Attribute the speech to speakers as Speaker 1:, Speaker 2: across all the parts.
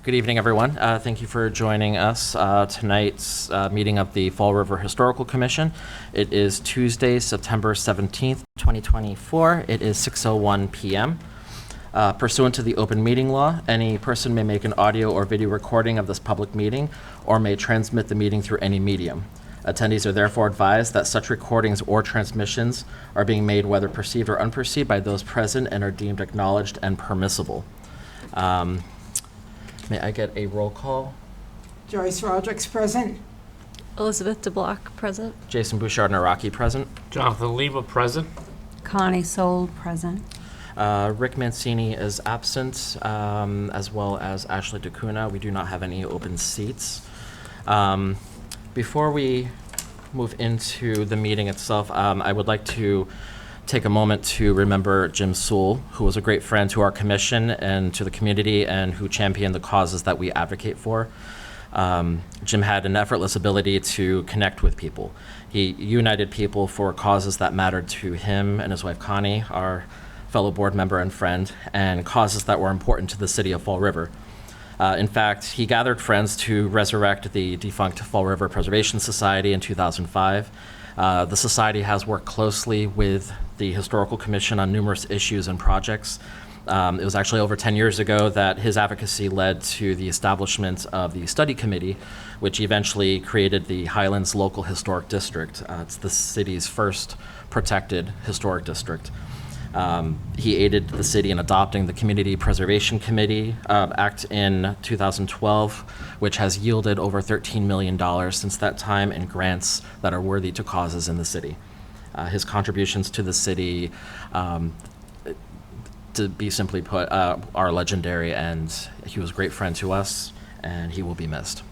Speaker 1: Good evening, everyone. Thank you for joining us tonight's meeting of the Fall River Historical Commission. It is Tuesday, September 17th, 2024. It is 6:01 p.m. Pursuant to the open meeting law, any person may make an audio or video recording of this public meeting or may transmit the meeting through any medium. Attendees are therefore advised that such recordings or transmissions are being made whether perceived or unperceived by those present and are deemed acknowledged and permissible. May I get a roll call?
Speaker 2: Joyce Roderick's present.
Speaker 3: Elizabeth DeBlock, present.
Speaker 1: Jason Bouchard-Naraki, present.
Speaker 4: Jonathan Leva, present.
Speaker 5: Connie Soul, present.
Speaker 1: Rick Mancini is absent, as well as Ashley DeCuna. We do not have any open seats. Before we move into the meeting itself, I would like to take a moment to remember Jim Sewell, who was a great friend to our commission and to the community and who championed the causes that we advocate for. Jim had an effortless ability to connect with people. He united people for causes that mattered to him and his wife Connie, our fellow board member and friend, and causes that were important to the city of Fall River. In fact, he gathered friends to resurrect the defunct Fall River Preservation Society in 2005. The society has worked closely with the Historical Commission on numerous issues and projects. It was actually over 10 years ago that his advocacy led to the establishment of the study committee, which eventually created the Highlands Local Historic District. It's the city's first protected historic district. He aided the city in adopting the Community Preservation Committee Act in 2012, which has yielded over $13 million since that time in grants that are worthy to causes in the city. His contributions to the city, to be simply put, are legendary, and he was a great friend to us, and he will be missed.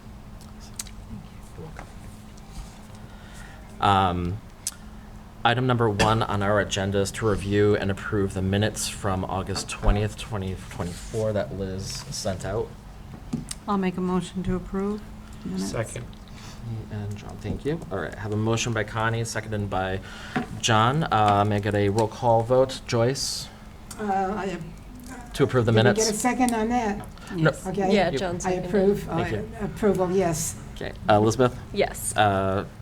Speaker 1: Item number 1 on our agenda is to review and approve the minutes from August 20th, 2024 that Liz sent out.
Speaker 5: I'll make a motion to approve. Minutes.
Speaker 4: Second.
Speaker 1: And John, thank you. All right, I have a motion by Connie, seconded by John. May I get a roll call vote? Joyce? To approve the minutes?
Speaker 2: Did we get a second on that?
Speaker 1: No.
Speaker 2: Okay.
Speaker 3: Yeah,
Speaker 1: You-
Speaker 3: John
Speaker 2: I
Speaker 3: seconded.
Speaker 2: approve.
Speaker 1: Thank you.
Speaker 2: Approval, yes.
Speaker 1: Okay, Elizabeth?
Speaker 3: Yes.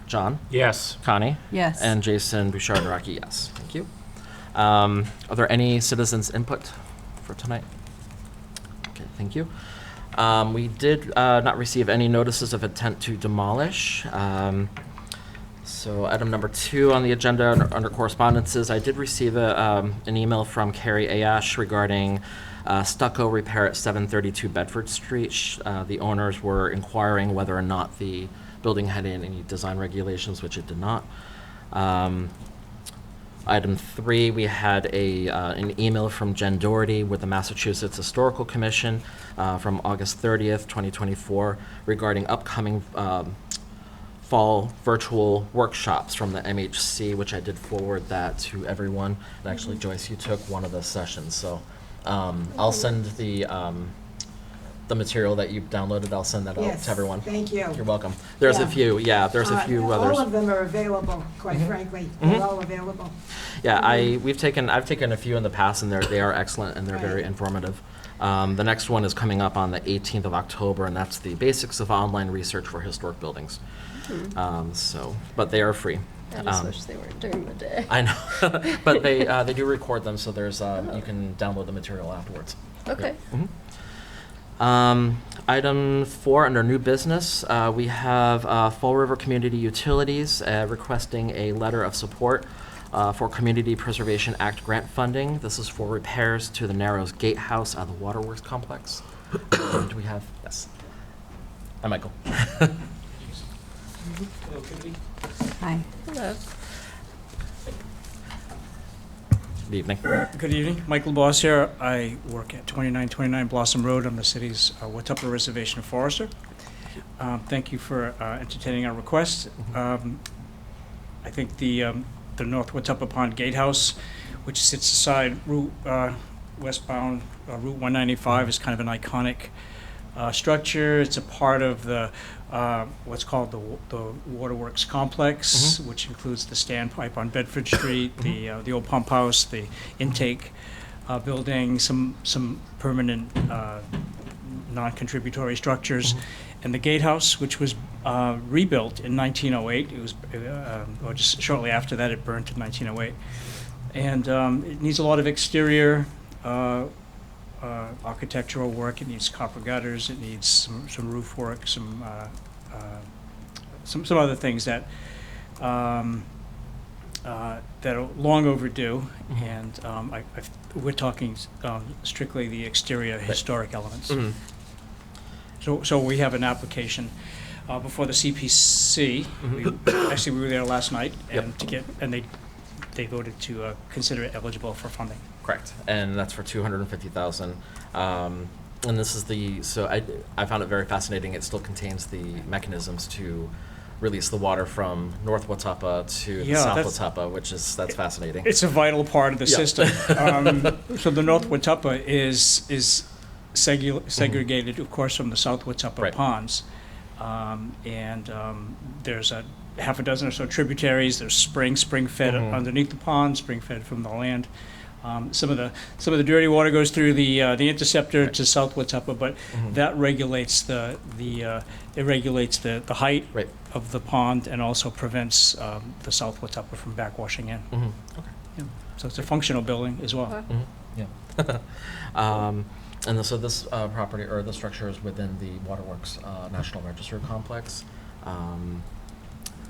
Speaker 1: John?
Speaker 4: Yes.
Speaker 1: Connie?
Speaker 5: Yes.
Speaker 1: And Jason Bouchard-Naraki, yes. Thank you. Are there any citizens' input for tonight? Okay, thank you. We did not receive any notices of intent to demolish. So item number 2 on the agenda under correspondences, I did receive an email from Carrie Ayash regarding stucco repair at 732 Bedford Street. The owners were inquiring whether or not the building had any design regulations, which it did not. Item 3, we had an email from Jen Doherty with the Massachusetts Historical Commission from August 30th, 2024, regarding upcoming fall virtual workshops from the MHC, which I did forward that to everyone. And actually, Joyce, you took one of the sessions, so I'll send the material that you downloaded. I'll send that out
Speaker 2: Yes,
Speaker 1: to everyone.
Speaker 2: thank you.
Speaker 1: You're welcome. There's a
Speaker 2: Yeah.
Speaker 1: few, there's a few others.
Speaker 2: All of them are available, quite frankly. They're all available.
Speaker 1: Yeah, I've taken a few in the past, and they are excellent and they're very
Speaker 2: Right.
Speaker 1: informative. The next one is coming up on the 18th of October, and that's the basics of online research for historic buildings. But they are free.
Speaker 3: I just wish they weren't during the day.
Speaker 1: I know, but they do record them, so there's you can download the material afterwards.
Speaker 3: Okay.
Speaker 1: Item 4 under new business, we have Fall River Community Utilities requesting a letter of support for Community Preservation Act grant funding. This is for repairs to the Narrows Gatehouse at the Waterworks Complex. Do we have? Yes. Hi, Michael.
Speaker 5: Hi.
Speaker 3: Hello.
Speaker 1: Good evening.
Speaker 6: Good evening, Michael Boss here. I work at 2929 Blossom Road. I'm the city's Watuppa Reservation forester. Thank you for entertaining our request. I think the North Watuppa Pond Gatehouse, which sits aside Route westbound Route 195, is kind of an iconic structure. It's a part of the what's called the Waterworks Complex, which includes the standpipe on Bedford Street, the old pump house, the intake building, some permanent non-contributory structures. And the gatehouse, which was rebuilt in 1908, it was, or just shortly after that, it burned in 1908. And it needs a lot of exterior architectural work. It needs copper gutters. It needs some roof work, some other things that that are long overdue. And we're talking strictly the exterior historic elements. So we have an application before the CPC. Actually, we were there last night, and they voted to consider it eligible for funding.
Speaker 1: Correct, and that's for $250,000. And this is so I found it very fascinating. It still contains the mechanisms to release the water from North Watuppa to the South Watuppa, that's fascinating.
Speaker 6: It's a vital part of the
Speaker 1: Yeah.
Speaker 6: system. So the North Watuppa is segregated, of course, from the South Watuppa
Speaker 1: Right.
Speaker 6: ponds. There's a half a dozen or so tributaries. There's spring fed underneath the pond, spring fed from the land. Some of the dirty water goes through the interceptor to South Watuppa, but that regulates the height
Speaker 1: Right.
Speaker 6: of the pond and also prevents the South Watuppa from backwashing in.
Speaker 1: Okay.
Speaker 6: Yeah. So it's a functional building as well.
Speaker 1: Yeah. And so this property, or the structure, is within the Waterworks National Register complex. Are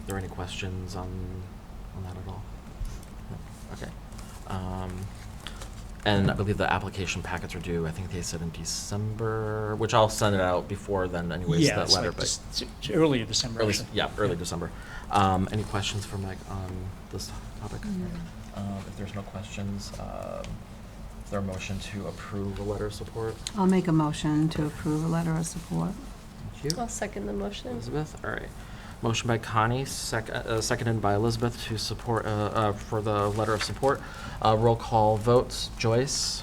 Speaker 1: there any questions on that at all? No? Okay. And I believe the application packets are due, I think they said in December, which I'll send it out before then anyways,
Speaker 6: Yeah,
Speaker 1: that
Speaker 6: it's
Speaker 1: letter.
Speaker 6: like
Speaker 1: But
Speaker 6: it's early in December.
Speaker 1: early,
Speaker 6: actually.
Speaker 1: early December. Any questions for Meg on this topic? If there's no questions, is there a motion to approve a letter of support?
Speaker 5: I'll make a motion to approve a letter of support.
Speaker 1: Thank you.
Speaker 3: I'll second the motion.
Speaker 1: Elizabeth, all right. Motion by Connie, seconded by Elizabeth to support, for the letter of support. Roll call votes. Joyce?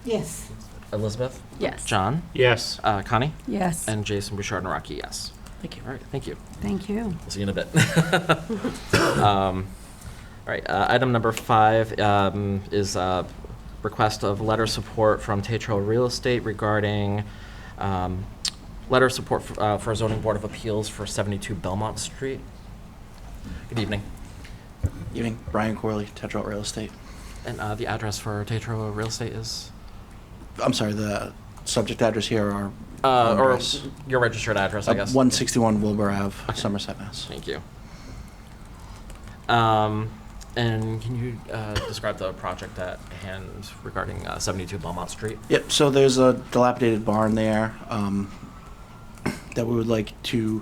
Speaker 2: Yes.
Speaker 1: Elizabeth?
Speaker 3: Yes.
Speaker 1: John?
Speaker 4: Yes.
Speaker 1: Connie?
Speaker 5: Yes.
Speaker 1: And Jason Bouchard Naraki, yes.
Speaker 6: Thank you.
Speaker 1: All right, thank you.
Speaker 5: Thank you.
Speaker 1: We'll see you in a bit. All right, item number 5 is a request of letter of support from Tetro Real Estate regarding letter of support for zoning board of appeals for 72 Belmont Street. Good evening.
Speaker 7: Evening, Brian Corley, Tetra Real Estate.
Speaker 1: And the address for Tetro Real Estate is?
Speaker 7: I'm sorry, the subject address here are
Speaker 1: Or
Speaker 7: address.
Speaker 1: your registered address, I guess.
Speaker 7: 161 Wilbur Ave,
Speaker 1: Okay.
Speaker 7: Somerset, Mass.
Speaker 1: Thank you. And can you describe the project at hand regarding 72 Belmont Street?
Speaker 7: Yep, so there's a dilapidated barn there that we would like to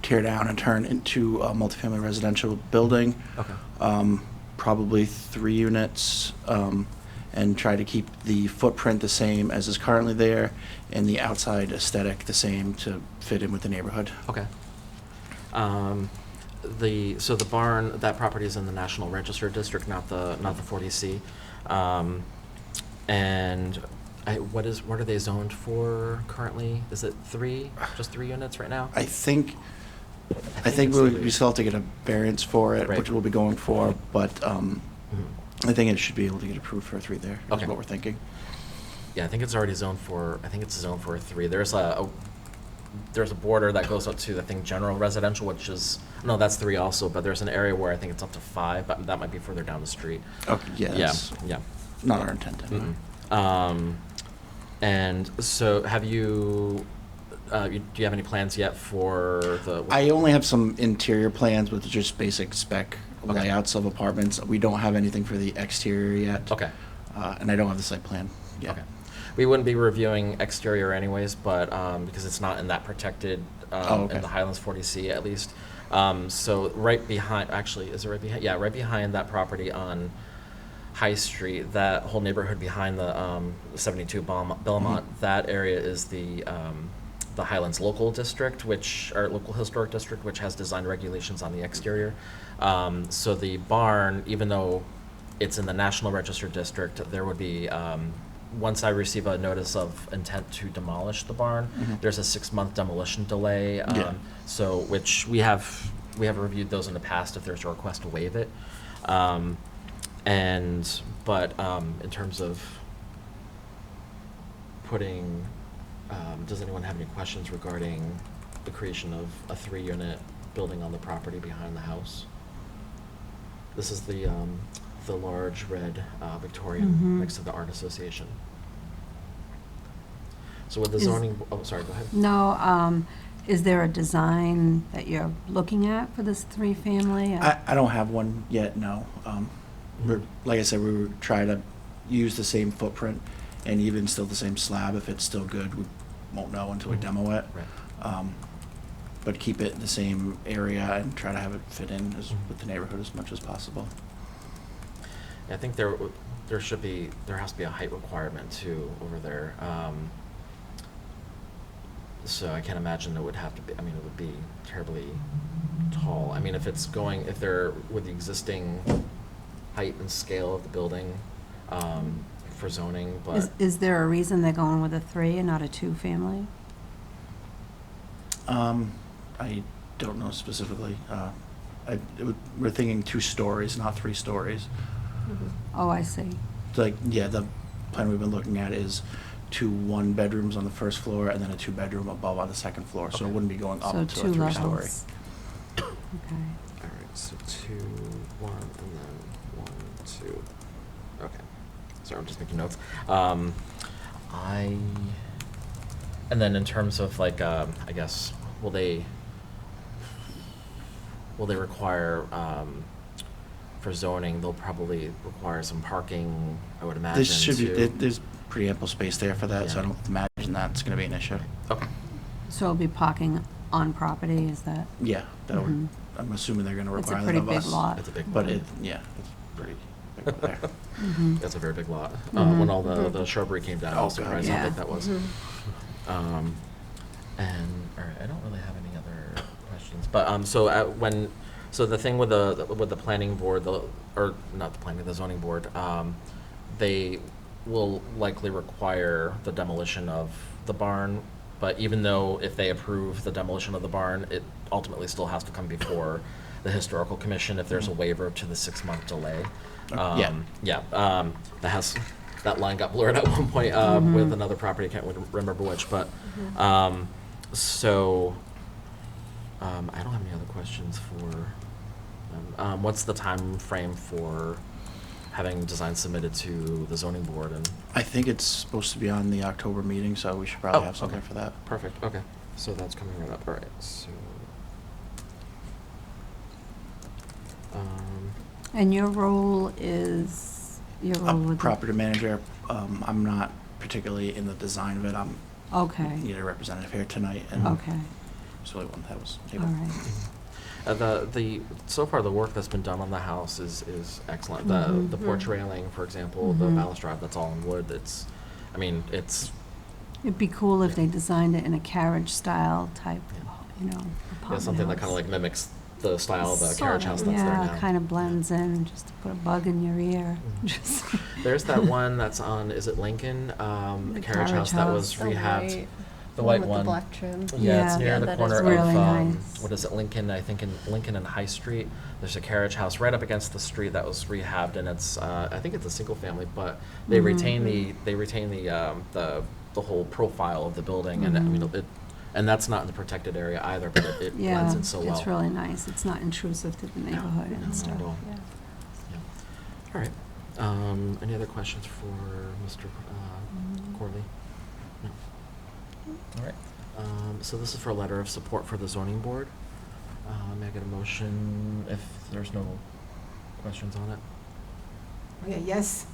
Speaker 7: tear down and turn into a multifamily residential building.
Speaker 1: Okay.
Speaker 7: Probably 3 units, and try to keep the footprint the same as is currently there and the outside aesthetic the same to fit in with the neighborhood.
Speaker 1: Okay. So the barn, that property is in the National Register District, not the 40C. And what are they zoned for currently? Is it just 3 units right now?
Speaker 7: I think
Speaker 1: it's
Speaker 7: we
Speaker 1: three.
Speaker 7: still have to get a variance for it,
Speaker 1: Right.
Speaker 7: which we'll be going for, but
Speaker 1: Mhm.
Speaker 7: I think it should be able to get approved for a 3 there, is
Speaker 1: Okay.
Speaker 7: what we're thinking.
Speaker 1: Yeah, I think it's already zoned for, I think it's zoned for a 3. There's a border that goes up to, I think, general residential, which is, no, that's 3 also, but there's an area where I think it's up to 5, but that might be further down the street.
Speaker 7: Okay, yeah, that's
Speaker 1: Yeah.
Speaker 7: not our intent anyway.
Speaker 1: And so have you, do you have any plans yet for the?
Speaker 7: I only have some interior plans with just basic spec
Speaker 1: Okay.
Speaker 7: layouts of apartments. We don't have anything for the exterior yet.
Speaker 1: Okay.
Speaker 7: And I don't have the site plan yet.
Speaker 1: Okay. We wouldn't be reviewing exterior anyways, but, because it's not in that protected,
Speaker 7: okay.
Speaker 1: in the Highlands 40C at least. So right behind, actually, is it right behind? Yeah, right behind that property on High Street, that whole neighborhood behind the 72 Belmont, that area is the Highlands Local District, or Local Historic District, which has design regulations on the exterior. So the barn, even though it's in the National Register District, there would be, once I receive a notice of intent to demolish the barn, there's a 6-month demolition delay.
Speaker 7: Yeah.
Speaker 1: So, which we have reviewed those in the past if there's a request to waive it. But in terms of putting does anyone have any questions regarding the creation of a 3-unit building on the property behind the house? This is the large red Victorian
Speaker 5: Mhm.
Speaker 1: next to the Art Association. So with the
Speaker 5: Is-
Speaker 1: zoning, oh, sorry, go ahead.
Speaker 5: No, is there a design that you're looking at for this 3-family?
Speaker 7: I don't have one yet, no. Like I said, we would try to use the same footprint and even still the same slab. If it's still good, we won't know until we
Speaker 1: Mhm.
Speaker 7: demo it.
Speaker 1: Right.
Speaker 7: But keep it in the same area and try to have it fit in
Speaker 1: Mhm.
Speaker 7: with the neighborhood as much as possible.
Speaker 1: I think there has to be a height requirement too over there. So I can't imagine it would have to be, I mean, it would be terribly tall. I mean, if they're with the existing height and scale of the building, for zoning, but.
Speaker 5: Is there a reason they're going with a 3 and not a 2-family?
Speaker 7: I don't know specifically. We're thinking 2 stories, not 3 stories.
Speaker 5: Oh, I see.
Speaker 7: Like, yeah, the plan we've been looking at is 2 1-bedrooms on the first floor and then a 2-bedroom above on the second floor. So
Speaker 1: Okay.
Speaker 7: it wouldn't be going up
Speaker 5: So
Speaker 7: to
Speaker 5: 2
Speaker 7: a 3-story.
Speaker 5: levels. Okay.
Speaker 1: All right, so 2, 1, and then 1, 2. Okay. Sorry, I'm just making notes. And then in terms of like, I guess, will they require, for zoning, they'll probably require some parking, I would imagine,
Speaker 7: This should be,
Speaker 1: too.
Speaker 7: there's pretty ample space there for that, so I
Speaker 1: Yeah.
Speaker 7: don't imagine that's going to be an issue.
Speaker 1: Okay.
Speaker 5: So it'll be parking on property, is that?
Speaker 7: Yeah, that would,
Speaker 5: Mhm.
Speaker 7: I'm assuming they're going to
Speaker 5: It's a
Speaker 7: require that
Speaker 5: pretty
Speaker 7: of
Speaker 5: big
Speaker 7: us.
Speaker 5: lot.
Speaker 1: It's a big
Speaker 7: But
Speaker 1: lot.
Speaker 7: yeah, it's pretty big over there.
Speaker 5: Mhm.
Speaker 1: That's a very big lot.
Speaker 5: Mhm.
Speaker 1: When all the
Speaker 3: Mhm.
Speaker 1: shrubbery came down, I
Speaker 7: Oh,
Speaker 1: was
Speaker 7: God,
Speaker 1: surprised
Speaker 5: yeah.
Speaker 1: how big that was.
Speaker 3: Mhm.
Speaker 1: And, all right, I don't really have any other questions, but, so the thing with the planning board, or not the planning, the zoning board, they will likely require the demolition of the barn, but even though if they approve the demolition of the barn, it ultimately still has to come before the historical commission if there's a waiver to the 6-month delay.
Speaker 7: Yeah.
Speaker 1: Yeah, that line got blurred at one point with another property, I can't remember which, but, so, I don't have any other questions for them. What's the time frame for having designs submitted to the zoning board and?
Speaker 7: I think it's supposed to be on the October meeting, so we should probably
Speaker 1: Oh,
Speaker 7: have something
Speaker 1: okay.
Speaker 7: for that.
Speaker 1: Perfect, okay, so that's coming right up, all right, so.
Speaker 5: And your role is,
Speaker 7: A property manager, I'm not particularly in the design of it. I'm
Speaker 5: Okay,
Speaker 7: need a representative here tonight, and
Speaker 5: okay,
Speaker 7: it's really one that was
Speaker 5: all
Speaker 7: able.
Speaker 5: right.
Speaker 1: So far, the work that's been done on the house is excellent. The
Speaker 5: Mhm.
Speaker 1: porch railing, for example, the
Speaker 5: Mhm.
Speaker 1: balustrade, that's all in wood. It's
Speaker 5: It'd be cool if they designed it in a carriage style type, you know,
Speaker 1: yeah,
Speaker 5: apartment
Speaker 1: something that kind of
Speaker 5: house.
Speaker 1: like mimics the style of the
Speaker 5: Sort
Speaker 1: carriage
Speaker 5: of,
Speaker 1: house that's there now.
Speaker 5: Yeah, kind of blends in, just to put a bug in your ear.
Speaker 1: Mhm.
Speaker 5: Just-
Speaker 1: There's that one that's on, is it Lincoln?
Speaker 5: The
Speaker 1: A carriage house that was
Speaker 3: The
Speaker 1: rehabbed.
Speaker 3: white-
Speaker 1: The white
Speaker 3: with
Speaker 1: one.
Speaker 3: the black trim.
Speaker 1: Yeah, it's
Speaker 5: Yeah.
Speaker 1: near
Speaker 3: Yeah,
Speaker 1: the
Speaker 3: that is
Speaker 1: corner of,
Speaker 5: really nice.
Speaker 1: what is it, Lincoln, I think in Lincoln and High Street. There's a carriage house right up against the street that was rehabbed, and it's, I think it's a single family, but they
Speaker 5: Mhm.
Speaker 1: retain the whole profile of the building, and I mean,
Speaker 5: Mhm.
Speaker 1: and that's not in the protected area either, but it blends
Speaker 5: Yeah,
Speaker 1: in so well.
Speaker 5: it's really nice. It's not intrusive to the neighborhood
Speaker 1: no,
Speaker 5: and
Speaker 1: not
Speaker 5: stuff.
Speaker 1: at all.
Speaker 5: Yeah.
Speaker 1: Yeah. All right, any other questions for Mr. Corley? No? All right, so this is for a letter of support for the zoning board. May I get a motion if there's no questions on it?
Speaker 2: Okay, yes,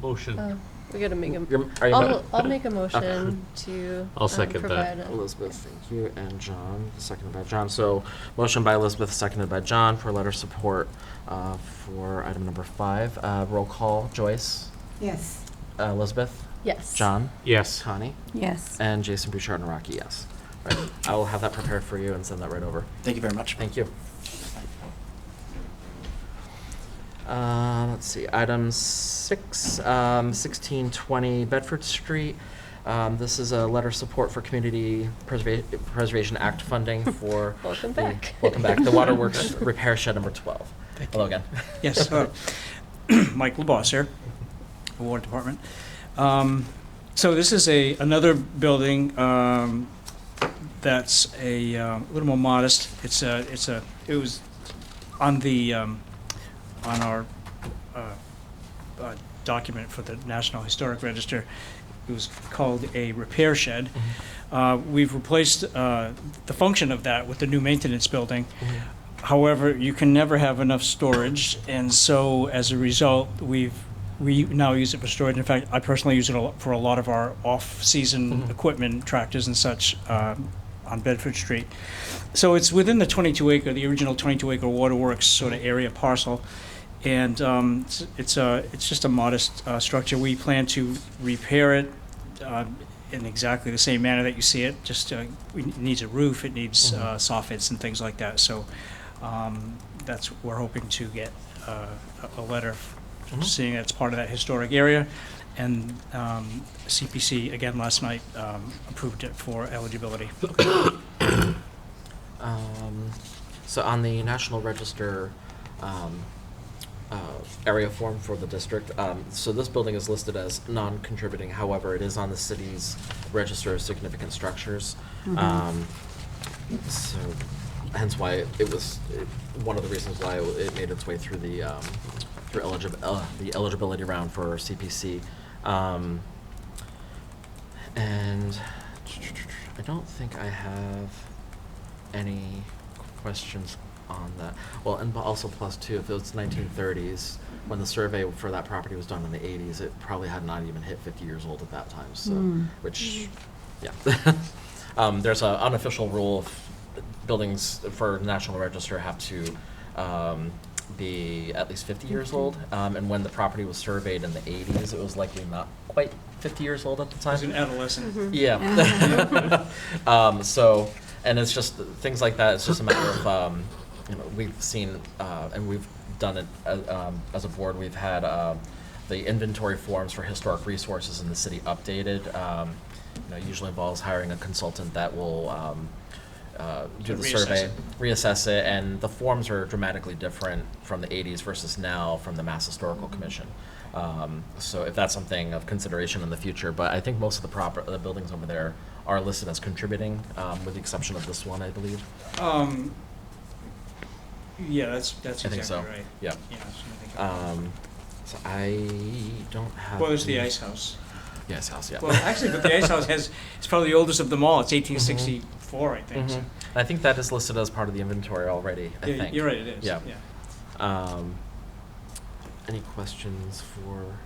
Speaker 4: Motion.
Speaker 3: We gotta make
Speaker 1: Are you
Speaker 3: I'll make a motion to
Speaker 4: I'll second that.
Speaker 3: provide
Speaker 1: Elizabeth, thank you, and John, seconded by John. So, motion by Elizabeth, seconded by John for letter of support for item number 5. Roll call, Joyce,
Speaker 2: yes.
Speaker 1: Elizabeth,
Speaker 3: Yes.
Speaker 1: John,
Speaker 4: Yes.
Speaker 1: Connie,
Speaker 5: Yes.
Speaker 1: and Jason Bouchard Naraki, yes. Right. I will have that prepared for you and send that right over.
Speaker 7: Thank you very much.
Speaker 1: Thank you. Let's see, item 6, 1620 Bedford Street. This is a letter of support for Community Preservation Act funding for.
Speaker 3: Welcome
Speaker 1: the-
Speaker 3: back.
Speaker 1: Welcome back, the Waterworks Repair Shed number 12. Hello again.
Speaker 6: Yes, Mike LaBosse here, Water Department. So this is another building that's a little more modest. It was on the on our document for the National Historic Register. It was called a repair shed. We've replaced the function of that with the new maintenance building. However, you can never have enough storage, and so as a result, we now use it for storage. In fact, I personally use it for a lot of our off-season equipment, tractors and such, on Bedford Street. So it's within the the original 22-acre waterworks sort of area parcel, and it's just a modest structure. We plan to repair it in exactly the same manner that you see it. Just it needs a roof, it needs soffits and things like that. So we're hoping to get a letter seeing it's part of that historic area, and CPC again last night approved it for eligibility.
Speaker 1: So on the National Register area form for the district, so this building is listed as non-contributing. However, it is on the city's Register of Significant Structures. So hence why it was one of the reasons why it made its way through the eligibility round for CPC. And I don't think I have any questions on that. Well, and also plus two, if it was 1930s, when the survey for that property was done in the 80s, it probably had not even hit 50 years old at that time. So, which, yeah. There's an unofficial rule of buildings for National Register have to be at least 50 years old. And when the property was surveyed in the 80s, it was likely not quite 50 years old at the time.
Speaker 6: As an adolescent.
Speaker 1: Yeah. So, and it's just things like that. It's just a matter of, we've seen, and we've done it as a board. We've had the inventory forms for historic resources in the city updated. Usually involves hiring a consultant that will do the survey, reassess it, and the forms are dramatically different from the 80s versus now from the Mass Historical Commission. So if that's something of consideration in the future, but I think most of the buildings over there are listed as contributing, with the exception of this one, I believe.
Speaker 6: Yeah, that's
Speaker 1: I think
Speaker 6: exactly
Speaker 1: so.
Speaker 6: right.
Speaker 1: Yeah. So I don't have.
Speaker 6: Well, there's the Ice House.
Speaker 1: Yeah, Ice House. Yeah.
Speaker 6: Well, actually, but the Ice House it's probably the oldest of them all. It's 1864, I think. So.
Speaker 1: I think that is listed as part of the inventory already. I
Speaker 6: Yeah,
Speaker 1: think.
Speaker 6: you're right. It is.
Speaker 1: Yeah.
Speaker 6: Yeah.
Speaker 1: Any questions for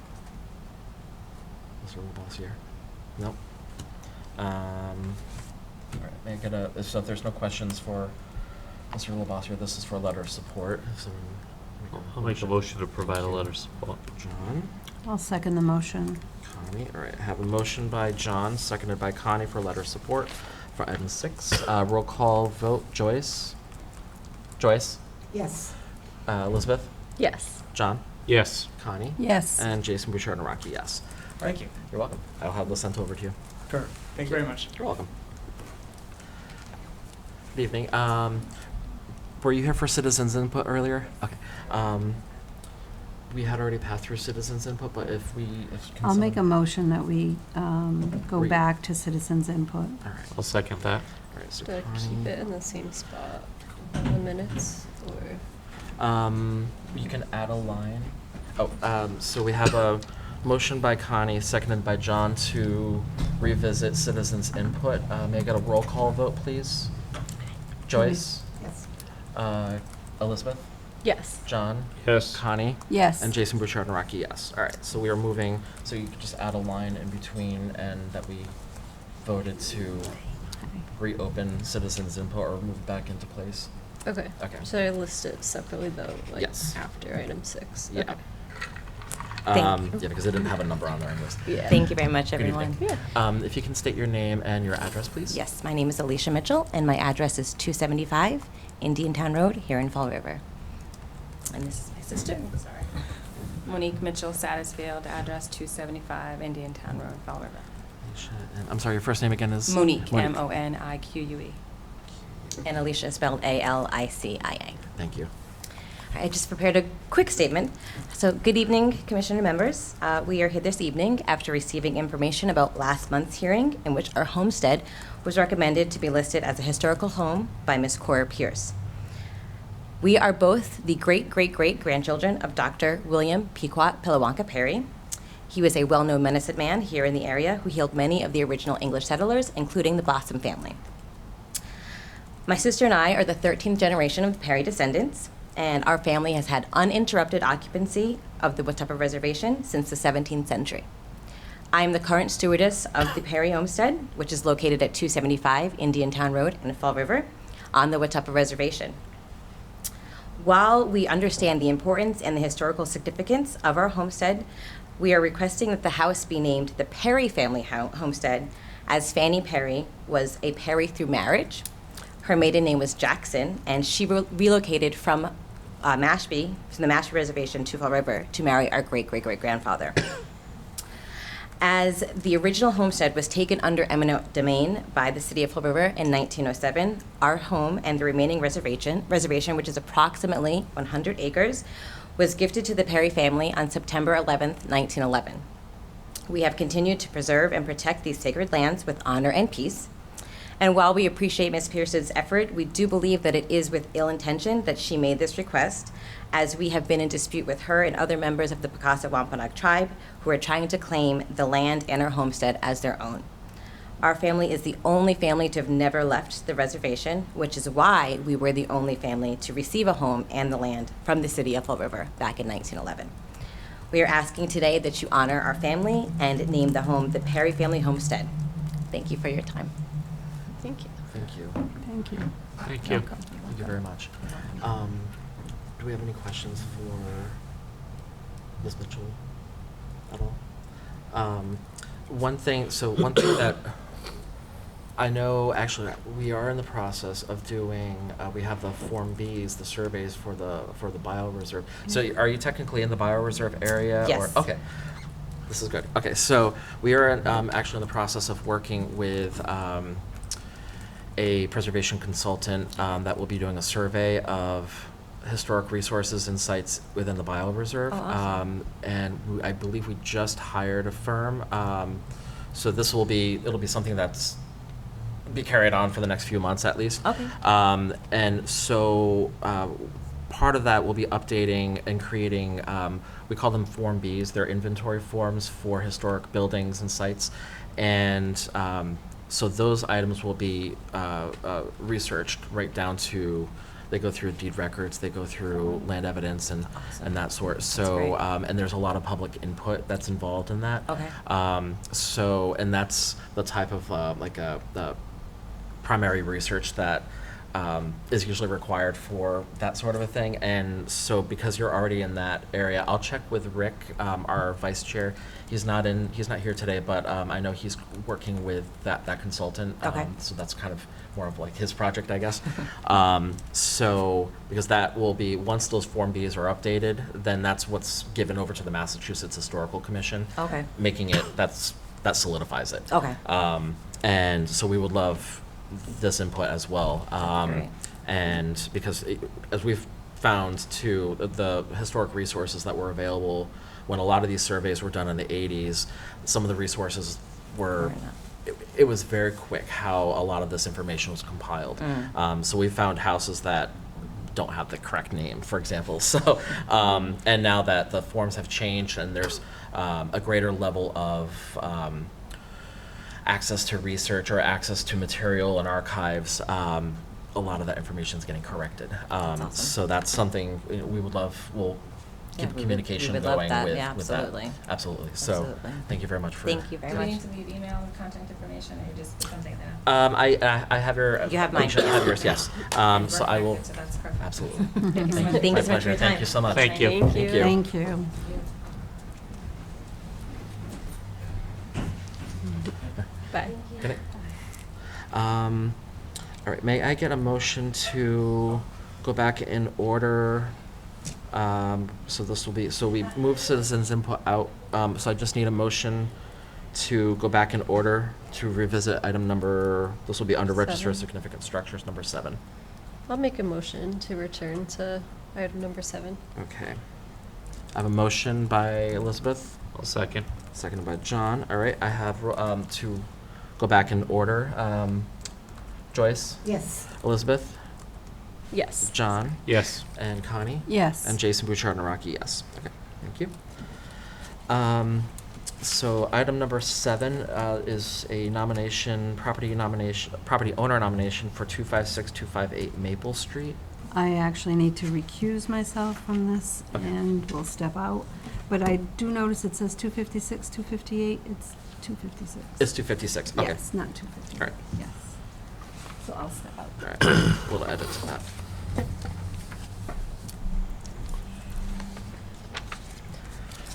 Speaker 1: Mr. LeBossiere? Nope. All right, may I get so if there's no questions for Mr. LeBossiere, this is for a letter of support. So
Speaker 4: I'll make a motion to provide a letter of support.
Speaker 1: John,
Speaker 5: I'll second the motion.
Speaker 1: Connie, all right, I have a motion by John, seconded by Connie for letter of support for item 6. Roll call vote, Joyce? Joyce?
Speaker 2: Yes.
Speaker 1: Elizabeth?
Speaker 3: Yes.
Speaker 1: John?
Speaker 4: Yes.
Speaker 1: Connie?
Speaker 5: Yes.
Speaker 1: And Jason Bouchard and Rocky, yes.
Speaker 6: Thank you.
Speaker 1: You're welcome. I'll have this sent over to you.
Speaker 6: Sure. Thank you very much.
Speaker 1: You're welcome. Good evening. Were you here for citizens input earlier? Okay. We had already passed through citizens input, but if
Speaker 5: I'll make a motion that we go
Speaker 1: Re-
Speaker 5: back to citizens input.
Speaker 1: All right.
Speaker 4: I'll second that.
Speaker 1: All right. So
Speaker 3: Do I
Speaker 1: Connie-
Speaker 3: keep it in the same spot on the minutes, or?
Speaker 1: You can add a line. So we have a motion by Connie, seconded by John to revisit citizens input. May I get a roll call vote, please? Joyce?
Speaker 2: Yes.
Speaker 1: Elizabeth?
Speaker 3: Yes.
Speaker 1: John?
Speaker 4: Yes.
Speaker 1: Connie?
Speaker 5: Yes.
Speaker 1: And Jason Bouchard and Rocky, yes. All right, so we are moving, so you could just add a line in between and that we voted to reopen citizens input or move it back into place.
Speaker 3: Okay.
Speaker 1: Okay.
Speaker 3: Should I list it separately though, like
Speaker 1: Yes.
Speaker 3: after item 6?
Speaker 1: Yeah.
Speaker 3: Okay.
Speaker 1: Yeah, because it didn't have a number on there anyways.
Speaker 3: Yeah.
Speaker 8: Thank you very much,
Speaker 1: Good evening.
Speaker 8: everyone.
Speaker 3: Yeah.
Speaker 1: If you can state your name and your address, please.
Speaker 8: Yes, my name is Alicia Mitchell, and my address is 275 Indiantown Road here in Fall River. And this is my sister.
Speaker 9: Sorry. Monique Mitchell, Satisfield, address 275 Indiantown Road, Fall River.
Speaker 1: And I'm sorry, your first name again is?
Speaker 9: Monique, M-O-N-I-Q-U-E.
Speaker 8: And Alicia is spelled A-L-I-C-I-A.
Speaker 1: Thank you.
Speaker 8: I just prepared a quick statement. So, good evening, Commissioner members. We are here this evening after receiving information about last month's hearing in which our homestead was recommended to be listed as a historical home by Ms. Cora Pierce. We are both the great-great-great-grandchildren of Dr. William Pequot Pilawanka Perry. He was a well-known medicine man here in the area who healed many of the original English settlers, including the Blossom family. My sister and I are the 13th generation of the Perry descendants, and our family has had uninterrupted occupancy of the Watuppa Reservation since the 17th century. I am the current stewardess of the Perry Homestead, which is located at 275 Indiantown Road in Fall River on the Watuppa Reservation. While we understand the importance and the historical significance of our homestead, we are requesting that the house be named the Perry Family Homestead, as Fanny Perry was a Perry through marriage. Her maiden name was Jackson, and she relocated from Mashpee, from the Mashpee Reservation to Fall River to marry our great-great-great-grandfather. As the original homestead was taken under eminent domain by the city of Fall River in 1907, our home and the remaining reservation, which is approximately 100 acres, was gifted to the Perry family on September 11th, 1911. We have continued to preserve and protect these sacred lands with honor and peace. And while we appreciate Ms. Pierce's effort, we do believe that it is with ill intention that she made this request, as we have been in dispute with her and other members of the Pecasa Wampanoag tribe who are trying to claim the land and our homestead as their own. Our family is the only family to have never left the reservation, which is why we were the only family to receive a home and the land from the city of Fall River back in 1911. We are asking today that you honor our family and name the home the Perry Family Homestead. Thank you for your time.
Speaker 3: Thank you.
Speaker 1: Thank you.
Speaker 5: Thank you.
Speaker 4: Thank you.
Speaker 1: Thank you very much. Do we have any questions for Ms. Mitchell at all? One thing that I know, actually, we are in the process of doing, we have the Form Bs, the surveys for the bioreserve. So are you technically in the bioreserve area?
Speaker 8: Yes.
Speaker 1: Okay. This is good. Okay, so we are actually in the process of working with a preservation consultant that will be doing a survey of historic resources and sites within the bioreserve.
Speaker 8: Oh, awesome.
Speaker 1: I believe we just hired a firm. So it'll be something that's be carried on for the next few months at least.
Speaker 8: Okay.
Speaker 1: And so part of that will be updating and creating, we call them Form Bs. They're inventory forms for historic buildings and sites. And so those items will be researched right down to, they go through deed records, they go through land evidence and that sort. So,
Speaker 8: great.
Speaker 1: and there's a lot of public input that's involved in that.
Speaker 8: Okay.
Speaker 1: So, and that's the type of the primary research that is usually required for that sort of a thing. And so because you're already in that area, I'll check with Rick, our vice chair. He's not here today, but I know he's working with that consultant.
Speaker 8: Okay.
Speaker 1: So that's kind of more of like his project, I guess. So because that will be, once those Form Bs are updated, then that's what's given over to the Massachusetts Historical Commission.
Speaker 8: Okay.
Speaker 1: Making it, that solidifies it.
Speaker 8: Okay.
Speaker 1: And so we would love this input as well.
Speaker 8: Great.
Speaker 1: And because as we've found too, the historic resources that were available when a lot of these surveys were done in the 80s, some of the resources were, it was very quick how a lot of this information was compiled. So we found houses that don't have the correct name, for example. So, and now that the forms have changed and there's a greater level of access to research or access to material and archives, a lot of that information is getting corrected.
Speaker 8: awesome.
Speaker 1: So that's something we would love. We'll
Speaker 8: Yeah,
Speaker 1: keep
Speaker 8: we would-
Speaker 1: communication
Speaker 8: we would love
Speaker 1: going
Speaker 8: that.
Speaker 1: with,
Speaker 8: Yeah,
Speaker 1: with that.
Speaker 8: absolutely.
Speaker 1: Absolutely. So
Speaker 8: Absolutely.
Speaker 1: thank you very much for.
Speaker 8: Thank you very
Speaker 9: Do we
Speaker 8: much.
Speaker 9: need to leave email and contact information, or just something that?
Speaker 1: I have your.
Speaker 8: You have mine.
Speaker 1: I have yours. Yes. So I will.
Speaker 9: So that's perfect.
Speaker 1: Absolutely.
Speaker 9: Thank you so much.
Speaker 8: Thank you
Speaker 1: My
Speaker 8: so much for
Speaker 1: pleasure.
Speaker 8: your time.
Speaker 1: Thank you so much.
Speaker 4: Thank you.
Speaker 3: Thank you.
Speaker 5: Thank you.
Speaker 3: Bye.
Speaker 1: Good night. All right, may I get a motion to go back in order? So this will be, so we move citizens input out. So I just need a motion to go back in order to revisit item number, this will be under register of
Speaker 3: 7.
Speaker 1: significant structures, number 7.
Speaker 3: I'll make a motion to return to Item number 7.
Speaker 1: Okay. I have a motion by Elizabeth,
Speaker 4: I'll second.
Speaker 1: seconded by John. All right, I have to go back in order. Joyce,
Speaker 2: Yes.
Speaker 1: Elizabeth,
Speaker 3: Yes.
Speaker 1: John,
Speaker 4: Yes.
Speaker 1: and Connie,
Speaker 5: Yes.
Speaker 1: and Jason Bouchard Naraki, yes. Okay, thank you. So item number 7 is a property owner nomination for 256-258 Maple Street.
Speaker 5: I actually need to recuse myself from this
Speaker 1: Okay.
Speaker 5: and will step out. But I do notice it says 256, 258. It's 256.
Speaker 1: It's 256, okay.
Speaker 5: Yes, not 258.
Speaker 1: All right.
Speaker 5: Yes. So I'll step out.
Speaker 1: All right, we'll edit to that.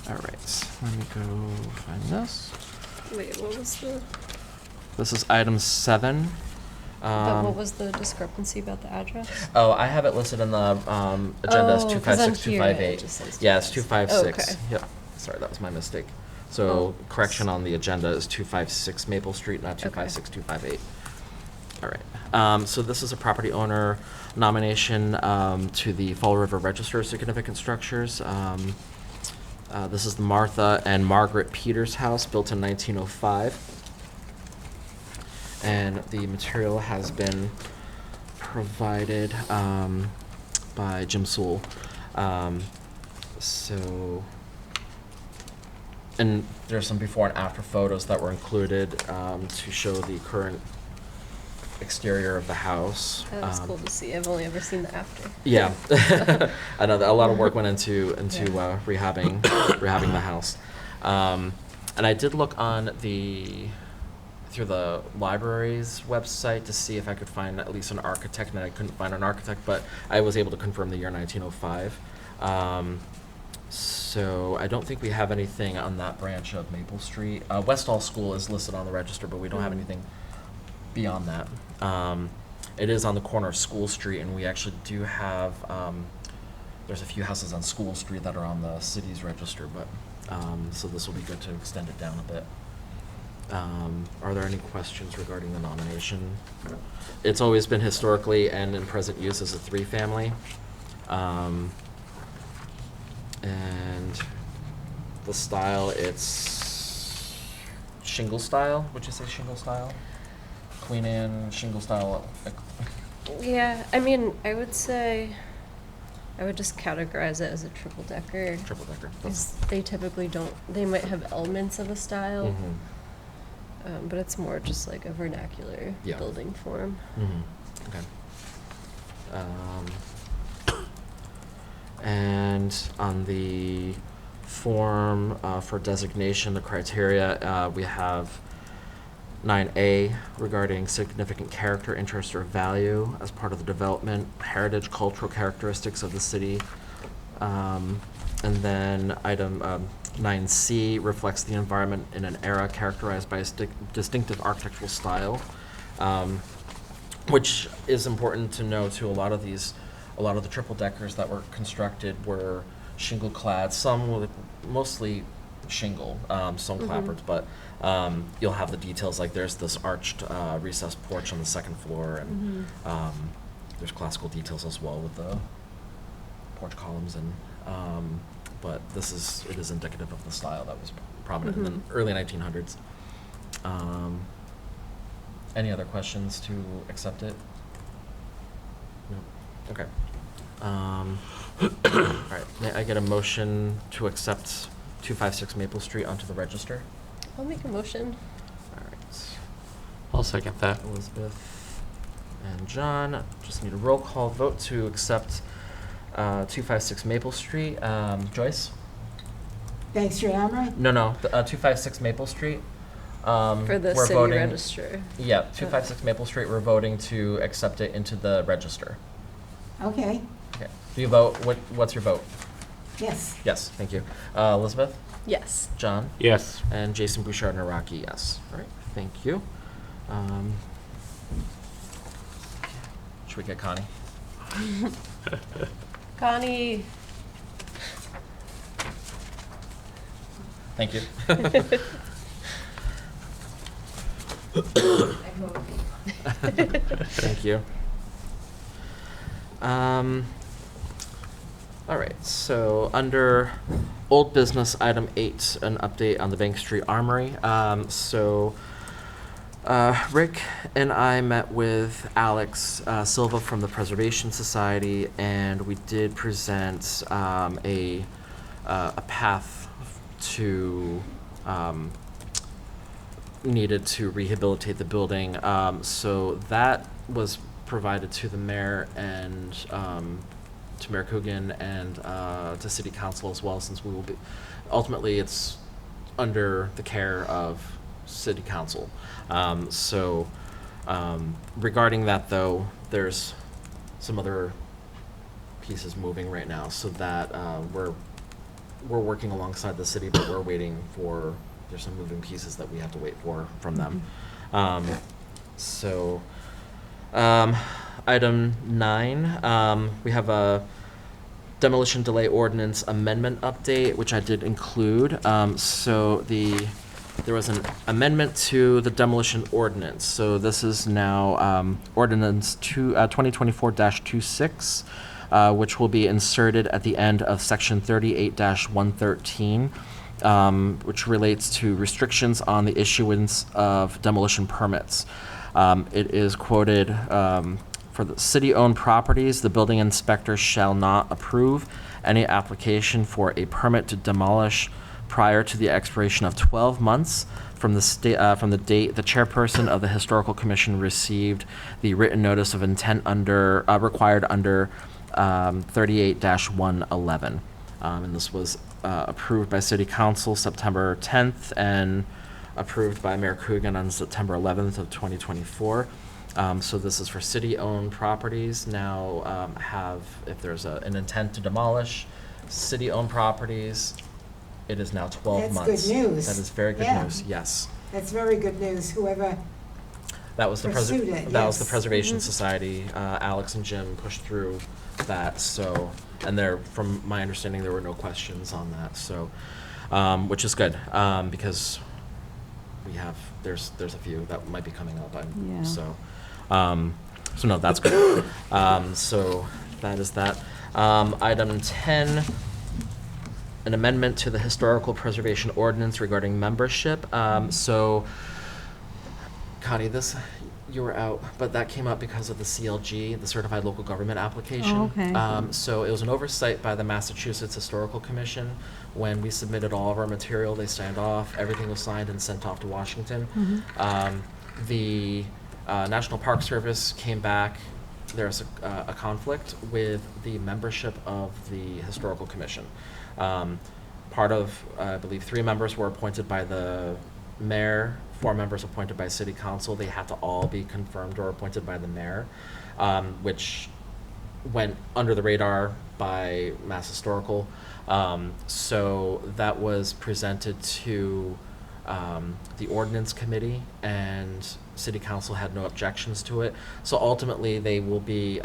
Speaker 1: All right, let me go find this.
Speaker 3: Wait, what was the,
Speaker 1: This is item 7.
Speaker 3: but what was the discrepancy about the address?
Speaker 1: Oh, I have it listed in the agenda as
Speaker 3: Oh, 'cause on
Speaker 1: 256,
Speaker 3: here it
Speaker 1: 258.
Speaker 3: just says
Speaker 1: Yeah, it's
Speaker 3: 256.
Speaker 1: 256.
Speaker 3: Okay.
Speaker 1: Yep, sorry, that was my mistake. So
Speaker 3: Oh.
Speaker 1: correction on the agenda is 256 Maple Street, not
Speaker 3: Okay.
Speaker 1: 256, 258. All right, so this is a property owner nomination to the Fall River Register of Significant Structures. This is the Martha and Margaret Peters House, built in 1905. And the material has been provided by Jim Sewell. And there's some before and after photos that were included to show the current exterior of the house.
Speaker 3: That was cool to see. I've only ever seen the after.
Speaker 1: Yeah, I know that a lot of work went into rehabbing the house, and I did look on through the library's website to see if I could find at least an architect, and I couldn't find an architect, but I was able to confirm the year 1905. So I don't think we have anything on that branch of Maple Street. Westall School is listed on the register, but we don't have anything beyond that. It is on the corner of School Street, and we actually do have, there's a few houses on School Street that are on the city's register, but, so this will be good to extend it down a bit. Are there any questions regarding the nomination? It's always been historically and in present use as a 3-family. And the style, it's shingle style. Would you say shingle style? Queen Anne shingle style.
Speaker 3: Yeah, I mean, I would say, I would just categorize it as a triple decker.
Speaker 1: Triple decker.
Speaker 3: Because they typically don't, they might have elements of a style,
Speaker 1: Mm-hmm.
Speaker 3: but it's more just like a vernacular
Speaker 1: Yeah.
Speaker 3: building form.
Speaker 1: Mm-hmm. Okay. And on the form for designation, the criteria, we have 9A regarding significant character, interest, or value as part of the development, heritage, cultural characteristics of the city. And then item 9C reflects the environment in an era characterized by a distinctive architectural style, which is important to know too. A lot of the triple deckers that were constructed were shingle clad, some with mostly shingle, some clapboards, but you'll have the details, like there's this arched recessed porch on the second floor, and there's classical details as well with the porch columns, and but it is indicative of the style that was prominent in the early 1900s. Any other questions to accept it? No. Okay. All right, may I get a motion to accept 256 Maple Street onto the register?
Speaker 3: I'll make a motion.
Speaker 1: All right,
Speaker 4: I'll second that.
Speaker 1: Elizabeth and John, just need a roll call vote to accept 256 Maple Street. Joyce?
Speaker 2: Thanks, your Honor.
Speaker 1: No, 256 Maple Street.
Speaker 3: For the
Speaker 1: we're
Speaker 3: city
Speaker 1: voting-
Speaker 3: register.
Speaker 1: Yeah, 256 Maple Street, we're voting to accept it into the register.
Speaker 2: Okay,
Speaker 1: Okay. Do you vote, what's your vote?
Speaker 2: yes.
Speaker 1: Yes, thank you. Elizabeth?
Speaker 3: Yes.
Speaker 1: John?
Speaker 4: Yes.
Speaker 1: And Jason Bouchard Naraki, yes. All right, thank you. Should we get Connie?
Speaker 3: Connie.
Speaker 1: Thank you. Thank you. All right, so under old business, item 8, an update on the Bank Street Armory. Rick and I met with Alex Silva from the Preservation Society, and we did present a path to needed to rehabilitate the building. So that was provided to the mayor and to Mayor Coogan and to City Council as well, since we will be ultimately it's under the care of City Council. Regarding that, though, there's some other pieces moving right now, so that we're working alongside the city, but we're waiting for, there's some moving pieces that we have to wait for from them. Item 9, we have a demolition delay ordinance amendment update, which I did include. There was an amendment to the demolition ordinance. So this is now ordinance 2024-26, which will be inserted at the end of section 38-113, which relates to restrictions on the issuance of demolition permits. It is quoted, for the city-owned properties, the building inspector shall not approve any application for a permit to demolish prior to the expiration of 12 months from the date the chairperson of the Historical Commission received the written notice of intent required under 38-111. And this was approved by City Council September 10th and approved by Mayor Coogan on September 11th of 2024. So this is for city-owned properties. Now if there's an intent to demolish city-owned properties, it is now 12
Speaker 2: That's
Speaker 1: months.
Speaker 2: good news.
Speaker 1: That is very good
Speaker 2: Yeah.
Speaker 1: news, yes.
Speaker 2: That's very good news, whoever,
Speaker 1: That was the
Speaker 2: Pursued it,
Speaker 1: that was the
Speaker 2: yes.
Speaker 1: Preservation Society. Alex and Jim pushed through that, so, and from my understanding, there were no questions on that, so, which is good, because there's a few that might be coming up,
Speaker 5: Yeah.
Speaker 1: so no, that's good. So that is that. Item 10, an amendment to the Historical Preservation Ordinance regarding membership. Connie, you were out, but that came up because of the CLG, the Certified Local Government application.
Speaker 5: Oh, okay.
Speaker 1: So it was an oversight by the Massachusetts Historical Commission. When we submitted all of our material, they signed off, everything was signed and sent off to Washington. The National Park Service came back. There's a conflict with the membership of the Historical Commission. Part of, I believe, 3 members were appointed by the mayor, 4 members appointed by City Council. They had to all be confirmed or appointed by the mayor, which went under the radar by Mass Historical. So that was presented to the ordinance committee, and City Council had no objections to it. So ultimately, they will be,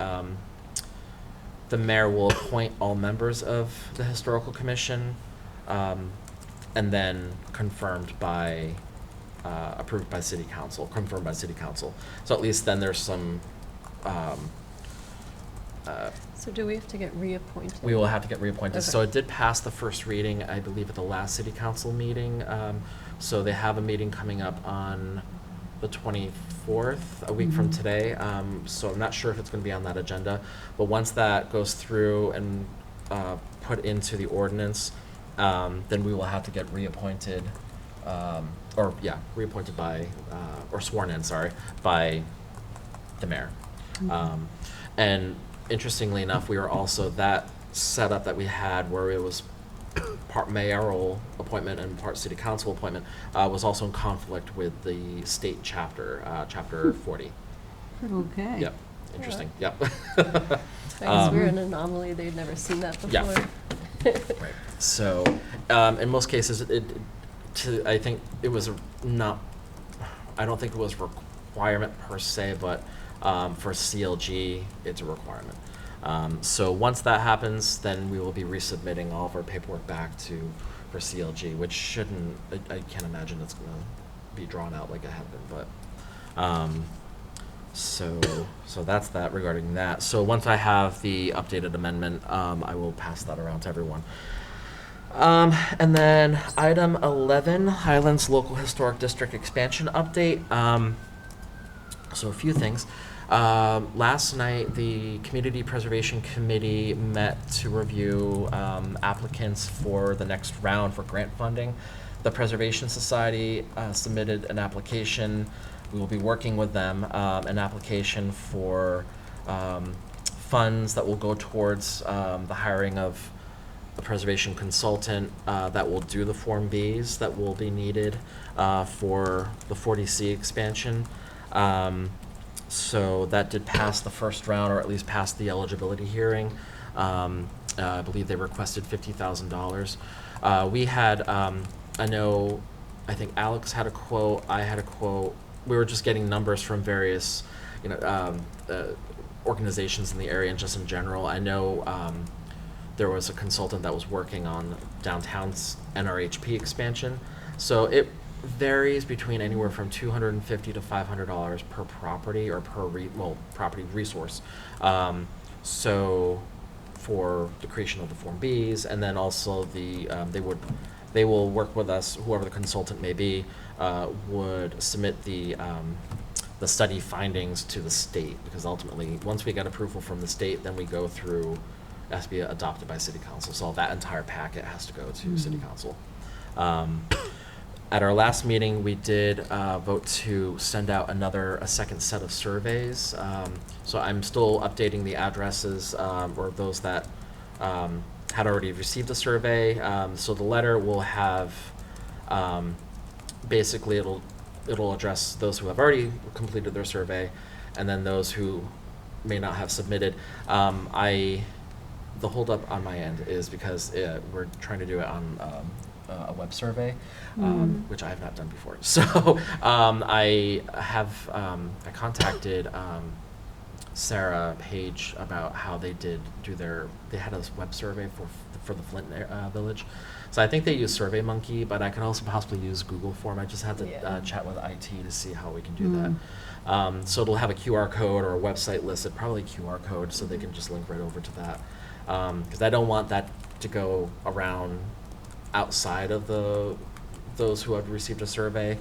Speaker 1: the mayor will appoint all members of the Historical Commission, and then confirmed by, approved by City Council, confirmed by City Council. So at least then there's some,
Speaker 3: So do we have to get reappointed?
Speaker 1: we will have to get reappointed.
Speaker 3: Okay.
Speaker 1: So it did pass the first reading, I believe, at the last City Council meeting. So they have a meeting coming up on the 24th, a week from today. So I'm not sure if it's going to be on that agenda. But once that goes through and put into the ordinance, then we will have to get reappointed, reappointed by, or sworn in, by the mayor. And interestingly enough, we were also, that setup that we had where it was part mayoral appointment and part city council appointment, was also in conflict with the state chapter, chapter 40.
Speaker 5: Okay.
Speaker 1: Yep, interesting, yep.
Speaker 3: I guess we're an anomaly, they'd never seen that before.
Speaker 1: Yeah. Right. So, in most cases, I think it was not, I don't think it was a requirement per se, but for CLG, it's a requirement. So once that happens, then we will be resubmitting all of our paperwork back for CLG, which shouldn't, I can't imagine it's gonna be drawn out like it had been, but, So that's that regarding that. So once I have the updated amendment, I will pass that around to everyone. And then item 11, Highlands Local Historic District Expansion Update. So a few things. Last night, the Community Preservation Committee met to review applicants for the next round for grant funding. The Preservation Society submitted an application. We will be working with them, an application for funds that will go towards the hiring of a preservation consultant that will do the Form Bs that will be needed for the 40C expansion. So that did pass the first round, or at least pass the eligibility hearing. I believe they requested $50,000. We had, I think Alex had a quote, I had a quote. We were just getting numbers from various, organizations in the area and just in general. I know there was a consultant that was working on downtown's NRHP expansion. So it varies between anywhere from $250 to $500 per property or per property resource. So for the creation of the Form Bs, and then also they will work with us, whoever the consultant may be, would submit the study findings to the state, because ultimately, once we get approval from the state, then we go through, it has to be adopted by City Council, so that entire packet has to go to City Council. At our last meeting, we did vote to send out a second set of surveys. So I'm still updating the addresses, or those that had already received a survey. So the letter will have, basically it'll address those who have already completed their survey, and then those who may not have submitted. The holdup on my end is because we're trying to do it on a web survey, which I have not done before. So I contacted Sarah Page about how they had a web survey for the Flint Village. So I think they use SurveyMonkey, but I could also possibly use Google Form. I just had to chat with IT to see how we can do that. So it'll have a QR code or a website listed, probably QR code, so they can just link right over to that. Because I don't want that to go around outside of those who have received a survey.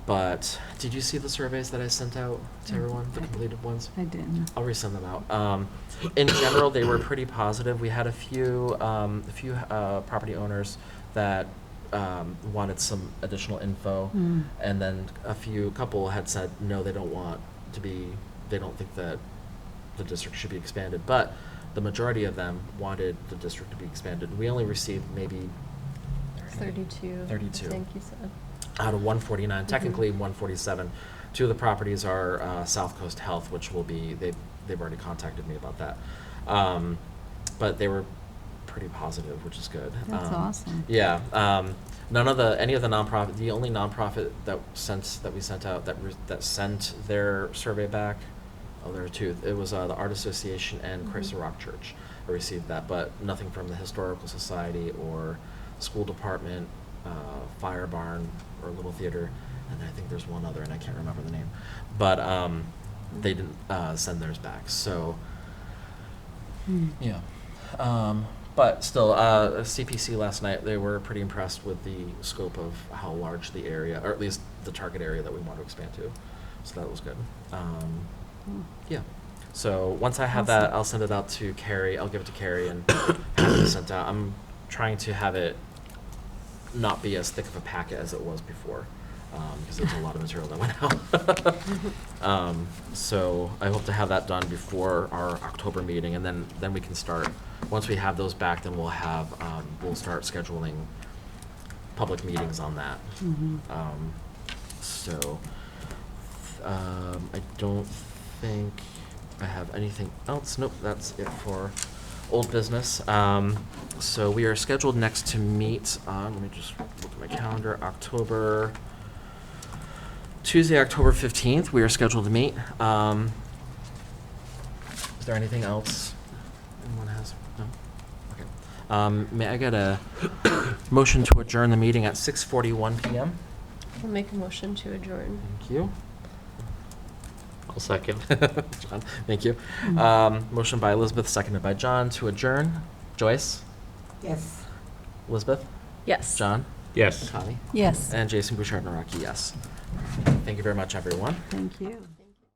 Speaker 1: But did you see the surveys that I sent out to everyone, the completed ones?
Speaker 5: I didn't.
Speaker 1: I'll resend them out. In general, they were pretty positive. We had a few property owners that wanted some additional info, and then a couple had said no, they don't think that the district should be expanded. But the majority of them wanted the district to be expanded. We only received maybe
Speaker 3: 32.
Speaker 1: 32.
Speaker 3: I think you said.
Speaker 1: Out of 149, technically 147. Two of the properties are South Coast Health, which will be, they've already contacted me about that. But they were pretty positive, which is good.
Speaker 5: That's awesome.
Speaker 1: Yeah. Any of the nonprofit, the only nonprofit that we sent out that sent their survey back, there are two. It was the Art Association and Chrysler Rock Church. I received that, but nothing from the Historical Society or School Department, Fire Barn, or Little Theater, and I think there's one other, and I can't remember the name. But they didn't send theirs back. So yeah. But still, CPC last night, they were pretty impressed with the scope of how large the area, or at least the target area that we want to expand to. So that was good. Yeah. So once I have that, I'll send it out to Carrie. I'll give it to Carrie and have it sent out. I'm trying to have it not be as thick of a packet as it was before, because there's a lot of material that went out. So I hope to have that done before our October meeting, and then we can start. Once we have those back, then we'll start scheduling public meetings on that. I don't think I have anything else. Nope, that's it for old business. So we are scheduled next to meet on, let me just look at my calendar, Tuesday, October 15th, we are scheduled to meet. Is there anything else anyone has? No? Okay. May I get a motion to adjourn the meeting at 6:41 p.m.?
Speaker 3: I'll make a motion to adjourn.
Speaker 1: Thank you.
Speaker 4: I'll second.
Speaker 1: John, thank you. Motion by Elizabeth, seconded by John to adjourn. Joyce?
Speaker 2: Yes.
Speaker 1: Elizabeth?
Speaker 3: Yes.
Speaker 1: John?
Speaker 4: Yes.
Speaker 1: Connie?
Speaker 5: Yes,
Speaker 1: And Jason Bouchard Naraki, yes. Thank you very much, everyone.
Speaker 5: thank you.